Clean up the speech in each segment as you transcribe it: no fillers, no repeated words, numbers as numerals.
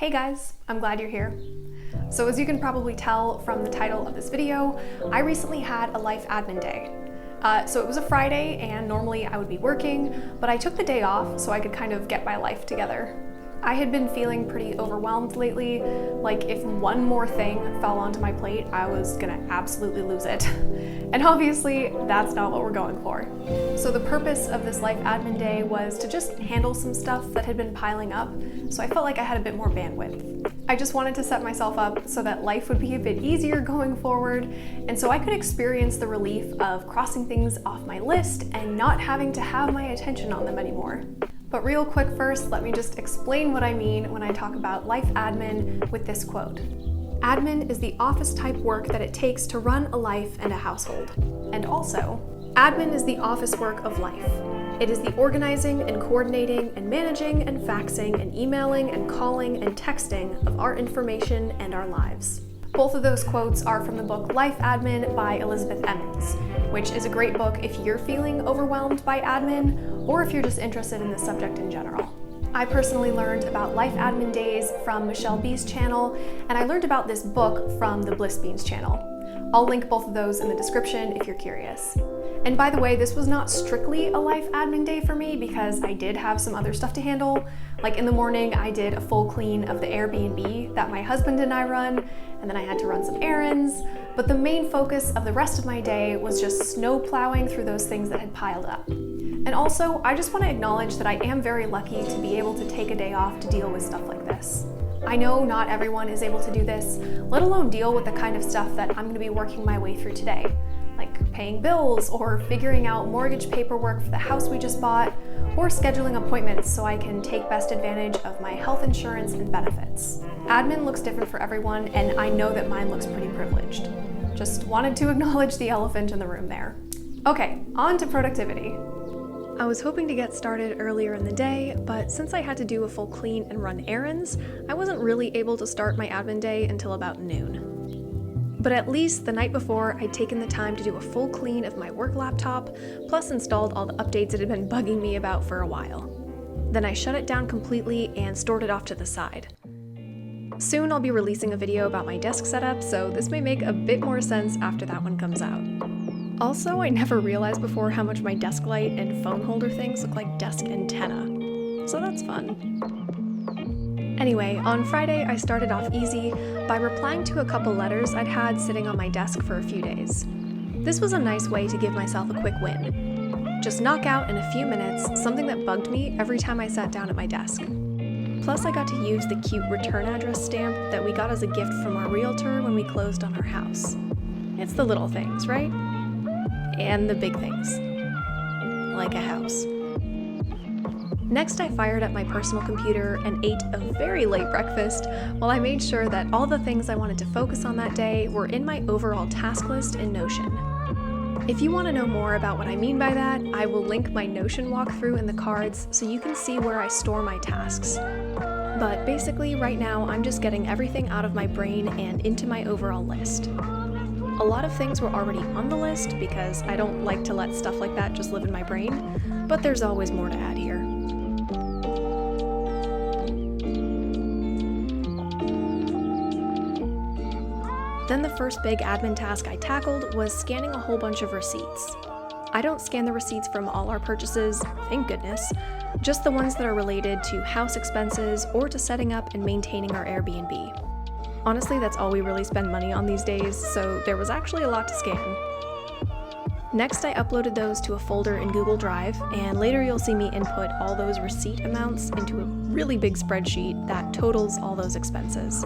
Hey guys, I'm glad you're here. So as you can probably tell from the title of this video, I recently had a life admin day. So it was a Friday and normally I would be working, but I took the day off so I could kind of get my life together. I had been feeling pretty overwhelmed lately, like if one more thing fell onto my plate, I was gonna absolutely lose it. And obviously, that's not what we're going for. So the purpose of this life admin day was to just handle some stuff that had been piling up, so I felt like I had a bit more bandwidth. I just wanted to set myself up so that life would be a bit easier going forward, and so I could experience the relief of crossing things off my list and not having to have my attention on them anymore. But real quick first, let me just explain what I mean when I talk about life admin with this quote. Admin is the office type work that it takes to run a life and a household. And also, admin is the office work of life. It is the organizing and coordinating and managing and faxing and emailing and calling and texting of our information and our lives. Both of those quotes are from the book Life Admin by Elizabeth Emmons, which is a great book if you're feeling overwhelmed by admin or if you're just interested in the subject in general. I personally learned about life admin days from Michelle B's channel, and I learned about this book from the Bliss Beans channel. I'll link both of those in the description if you're curious. And by the way, this was not strictly a life admin day for me because I did have some other stuff to handle. Like in the morning, I did a full clean of the Airbnb that my husband and I run, and then I had to run some errands. But the main focus of the rest of my day was just snow plowing through those things that had piled up. And also, I just want to acknowledge that I am very lucky to be able to take a day off to deal with stuff like this. I know not everyone is able to do this, let alone deal with the kind of stuff that I'm going to be working my way through today, like paying bills or figuring out mortgage paperwork for the house we just bought, or scheduling appointments so I can take best advantage of my health insurance and benefits. Admin looks different for everyone, and I know that mine looks pretty privileged. Just wanted to acknowledge the elephant in the room there. Okay, on to productivity. I was hoping to get started earlier in the day, but since I had to do a full clean and run errands, I wasn't really able to start my admin day until about noon. But at least the night before, I'd taken the time to do a full clean of my work laptop, plus installed all the updates it had been bugging me about for a while. Then I shut it down completely and stored it off to the side. Soon I'll be releasing a video about my desk setup, so this may make a bit more sense after that one comes out. Also, I never realized before how much my desk light and phone holder things look like desk antenna, so that's fun. Anyway, on Friday I started off easy by replying to a couple letters I'd had sitting on my desk for a few days. This was a nice way to give myself a quick win. Just knock out in a few minutes something that bugged me every time I sat down at my desk. Plus I got to use the cute return address stamp that we got as a gift from our realtor when we closed on our house. It's the little things, right? And the big things, like a house. Next, I fired up my personal computer and ate a very late breakfast while I made sure that all the things I wanted to focus on that day were in my overall task list in Notion. If you want to know more about what I mean by that, I will link my Notion walkthrough in the cards so you can see where I store my tasks. But basically, right now, I'm just getting everything out of my brain and into my overall list. A lot of things were already on the list because I don't like to let stuff like that just live in my brain, but there's always more to add here. Then the first big admin task I tackled was scanning a whole bunch of receipts. I don't scan the receipts from all our purchases, thank goodness, just the ones that are related to house expenses or to setting up and maintaining our Airbnb. Honestly, that's all we really spend money on these days, so there was actually a lot to scan. Next, I uploaded those to a folder in Google Drive, and later you'll see me input all those receipt amounts into a really big spreadsheet that totals all those expenses.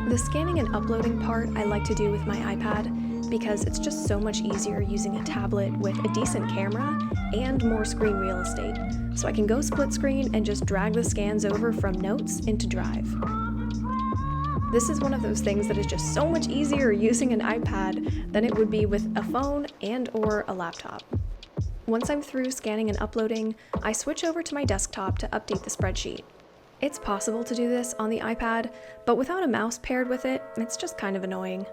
The scanning and uploading part I like to do with my iPad because it's just so much easier using a tablet with a decent camera and more screen real estate, so I can go split screen and just drag the scans over from Notes into Drive. This is one of those things that is just so much easier using an iPad than it would be with a phone and/or a laptop. Once I'm through scanning and uploading, I switch over to my desktop to update the spreadsheet. It's possible to do this on the iPad, but without a mouse paired with it, it's just kind of annoying.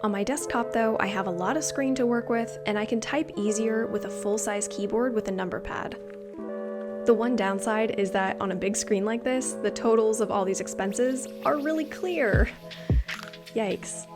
On my desktop though, I have a lot of screen to work with, and I can type easier with a full-size keyboard with a number pad. The one downside is that on a big screen like this, the totals of all these expenses are really clear. Yikes.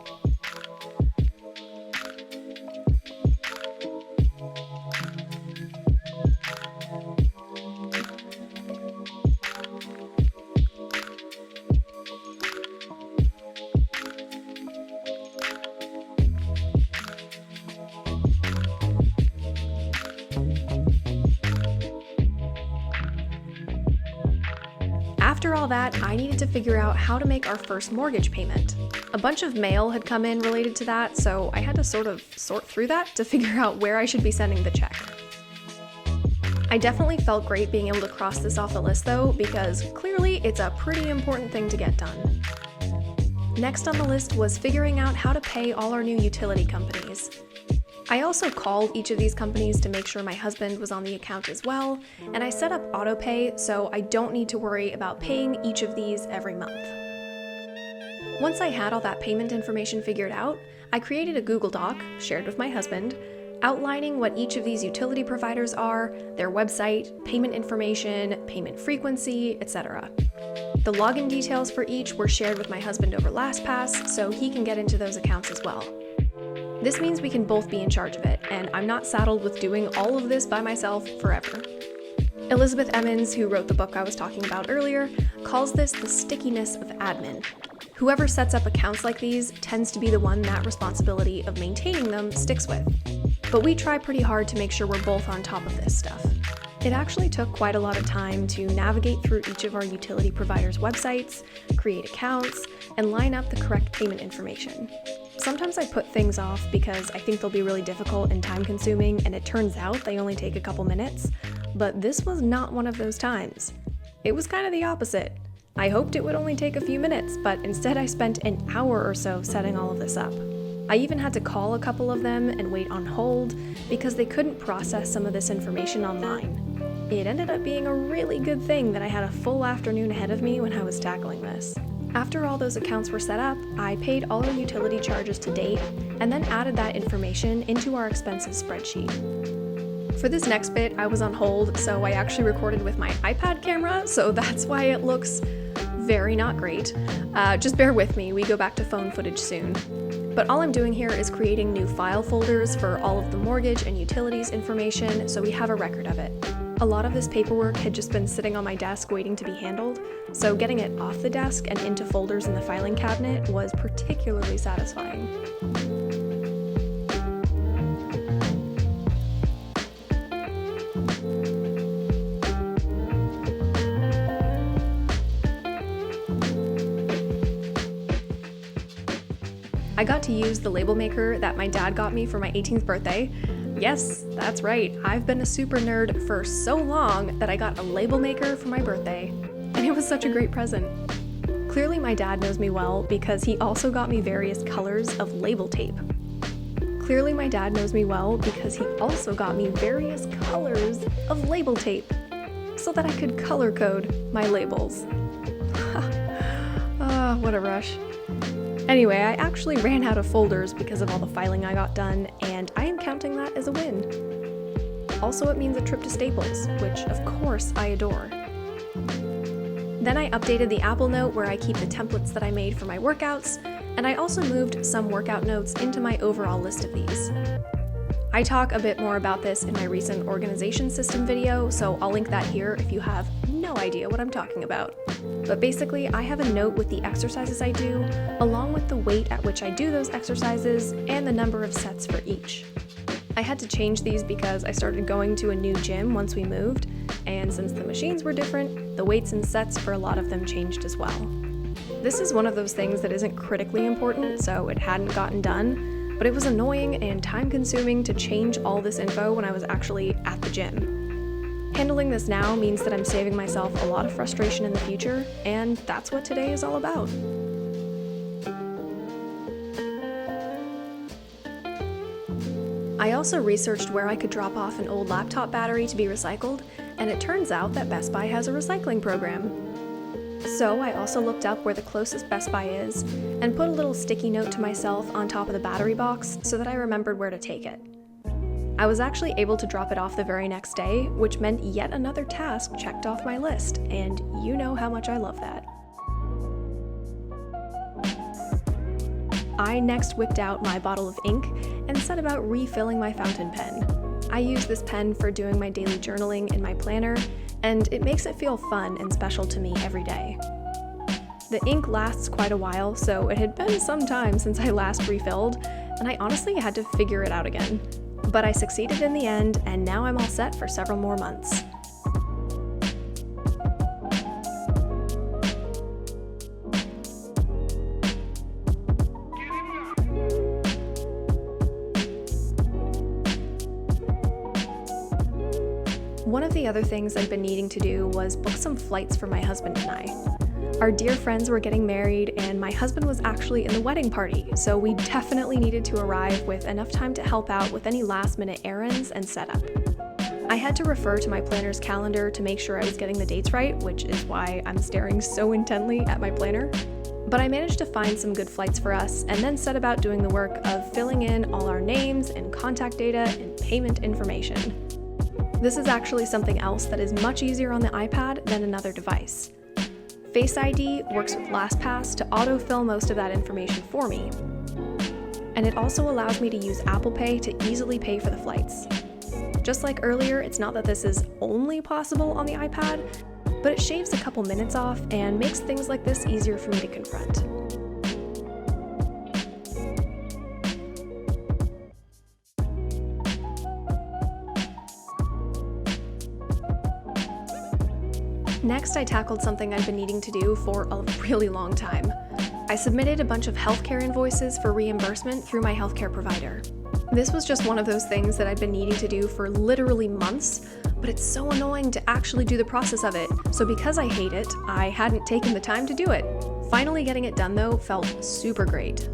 After all that, I needed to figure out how to make our first mortgage payment. A bunch of mail had come in related to that, so I had to sort through that to figure out where I should be sending the check. I definitely felt great being able to cross this off the list though, because clearly it's a pretty important thing to get done. Next on the list was figuring out how to pay all our new utility companies. I also called each of these companies to make sure my husband was on the account as well, and I set up autopay so I don't need to worry about paying each of these every month. Once I had all that payment information figured out, I created a Google Doc, shared with my husband, outlining what each of these utility providers are, their website, payment information, payment frequency, etc. The login details for each were shared with my husband over LastPass, so he can get into those accounts as well. This means we can both be in charge of it, and I'm not saddled with doing all of this by myself forever. Elizabeth Emmons, who wrote the book I was talking about earlier, calls this the stickiness of admin. Whoever sets up accounts like these tends to be the one that responsibility of maintaining them sticks with. But we try pretty hard to make sure we're both on top of this stuff. It actually took quite a lot of time to navigate through each of our utility providers' websites, create accounts, and line up the correct payment information. Sometimes I put things off because I think they'll be really difficult and time-consuming, and it turns out they only take a couple minutes, but this was not one of those times. It was kind of the opposite. I hoped it would only take a few minutes, but instead I spent an hour or so setting all of this up. I even had to call a couple of them and wait on hold because they couldn't process some of this information online. It ended up being a really good thing that I had a full afternoon ahead of me when I was tackling this. After all those accounts were set up, I paid all our utility charges to date and then added that information into our expenses spreadsheet. For this next bit, I was on hold, so I actually recorded with my iPad camera, so that's why it looks very not great. Just bear with me, we go back to phone footage soon. But all I'm doing here is creating new file folders for all of the mortgage and utilities information, so we have a record of it. A lot of this paperwork had just been sitting on my desk waiting to be handled, so getting it off the desk and into folders in the filing cabinet was particularly satisfying. I got to use the label maker that my dad got me for my 18th birthday. Yes, that's right, I've been a super nerd for so long that I got a label maker for my birthday, and it was such a great present. Clearly my dad knows me well because he also got me various colors of label tape. Clearly my dad knows me well because he also got me various colors of label tape so that I could color code my labels. What a rush. Anyway, I actually ran out of folders because of all the filing I got done, and I am counting that as a win. Also, it means a trip to Staples, which of course I adore. Then I updated the Apple Note where I keep the templates that I made for my workouts, and I also moved some workout notes into my overall list of these. I talk a bit more about this in my recent organization system video, so I'll link that here if you have no idea what I'm talking about. But basically, I have a note with the exercises I do, along with the weight at which I do those exercises, and the number of sets for each. I had to change these because I started going to a new gym once we moved, and since the machines were different, the weights and sets for a lot of them changed as well. This is one of those things that isn't critically important, so it hadn't gotten done, but it was annoying and time-consuming to change all this info when I was actually at the gym. Handling this now means that I'm saving myself a lot of frustration in the future, and that's what today is all about. I also researched where I could drop off an old laptop battery to be recycled, and it turns out that Best Buy has a recycling program. So I also looked up where the closest Best Buy is, and put a little sticky note to myself on top of the battery box so that I remembered where to take it. I was actually able to drop it off the very next day, which meant yet another task checked off my list, and you know how much I love that. I next whipped out my bottle of ink and set about refilling my fountain pen. I use this pen for doing my daily journaling in my planner, and it makes it feel fun and special to me every day. The ink lasts quite a while, so it had been some time since I last refilled, and I honestly had to figure it out again. But I succeeded in the end, and now I'm all set for several more months. One of the other things I'd been needing to do was book some flights for my husband and I. Our dear friends were getting married, and my husband was actually in the wedding party, so we definitely needed to arrive with enough time to help out with any last-minute errands and setup. I had to refer to my planner's calendar to make sure I was getting the dates right, which is why I'm staring so intently at my planner. But I managed to find some good flights for us, and then set about doing the work of filling in all our names and contact data and payment information. This is actually something else that is much easier on the iPad than another device. Face ID works with LastPass to autofill most of that information for me. And it also allows me to use Apple Pay to easily pay for the flights. Just like earlier, it's not that this is only possible on the iPad, but it shaves a couple minutes off and makes things like this easier for me to confront. Next, I tackled something I've been needing to do for a really long time. I submitted a bunch of healthcare invoices for reimbursement through my healthcare provider. This was just one of those things that I'd been needing to do for literally months, but it's so annoying to actually do the process of it. So because I hate it, I hadn't taken the time to do it. Finally getting it done though felt super great.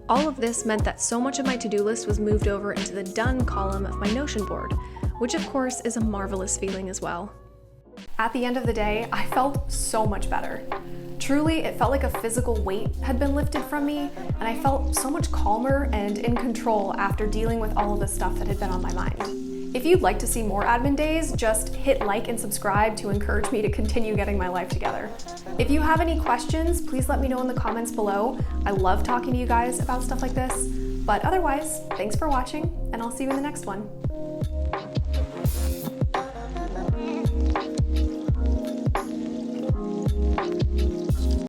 All of this meant that so much of my to-do list was moved over into the done column of my Notion board, which of course is a marvelous feeling as well. At the end of the day, I felt so much better. Truly, it felt like a physical weight had been lifted from me, and I felt so much calmer and in control after dealing with all of the stuff that had been on my mind. If you'd like to see more admin days, just hit like and subscribe to encourage me to continue getting my life together. If you have any questions, please let me know in the comments below. I love talking to you guys about stuff like this. But otherwise, thanks for watching, and I'll see you in the next one.